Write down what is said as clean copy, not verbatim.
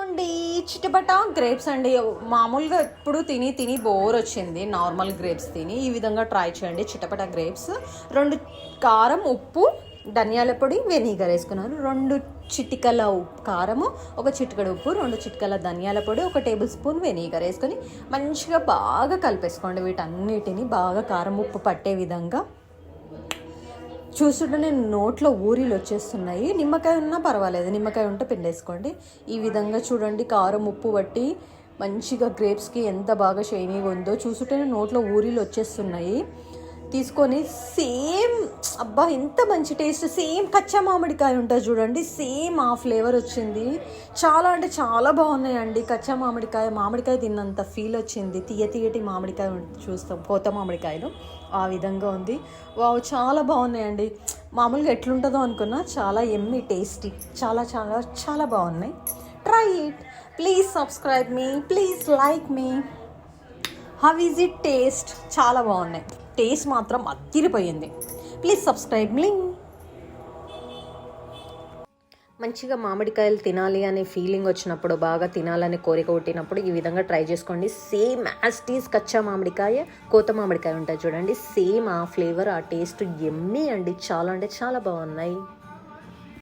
అండి చిటపట గ్రేప్స్ అండి. మామూలుగా ఎప్పుడు తిని తిని బోర్ వచ్చింది నార్మల్ గ్రేప్స్ తిని. ఈ విధంగా ట్రై చేయండి చిటపట గ్రేప్స్. 2 కారం, ఉప్పు, ధనియాల పొడి, వెనిగర్ వేసుకున్నాను. 2 చిటికల కారము, 1 చిటికెడు ఉప్పు, 2 చిటికల ధనియాల పొడి, 1 టేబుల్ స్పూన్ వెనిగర్ వేసుకొని మంచిగా బాగా కలిపేసుకోండి. వీటన్నిటిని బాగా కారం ఉప్పు పట్టే విధంగా. చూస్తుంటే నేను నోట్లో ఊరిలు వచ్చేస్తున్నాయి. నిమ్మకాయ ఉన్నా పర్వాలేదు, నిమ్మకాయ ఉంటే పిండేసుకోండి. ఈ విధంగా చూడండి కారం ఉప్పు పట్టి మంచిగా గ్రేప్స్కి ఎంత బాగా షైనీగా ఉందో. చూస్తుంటే నోట్లో ఊరిలు వచ్చేస్తున్నాయి. తీసుకొని సేమ్ అబ్బా ఎంత మంచి టేస్ట్, సేమ్ కచ్చా మామిడికాయ ఉంటుంది చూడండి, సేమ్ ఆ ఫ్లేవర్ వచ్చింది. చాలా అంటే చాలా బాగున్నాయండి. కచ్చా మామిడికాయ తిన్నంత ఫీల్ వచ్చింది. తీయటి మామిడికాయ చూస్తాం కోత మామిడికాయలు, ఆ విధంగా ఉంది. వావ్ చాలా బాగున్నాయండి. మామూలుగా ఎట్లుంటుందో అనుకున్నా, చాలా ఎమ్మి టేస్టీ, చాలా చాలా చాలా బాగున్నాయి. Try it. Please subscribe me, please like me. How is it taste? చాలా బాగున్నాయి. టేస్ట్ మాత్రం అదిరిపోయింది. ప్లీజ్ సబ్స్క్రైబ్ మీ. మంచిగా మామిడికాయలు తినాలి అనే ఫీలింగ్ వచ్చినప్పుడు, బాగా తినాలనే కోరిక పుట్టినప్పుడు ఈ విధంగా ట్రై చేసుకోండి. సేమ్ యాజ్ టీజ్ కచ్చా మామిడికాయ, కోత మామిడికాయ ఉంటుంది చూడండి, సేమ్ ఆ ఫ్లేవర్ ఆ టేస్ట్ ఎమ్మీ అండి. చాలా అంటే చాలా బాగున్నాయి.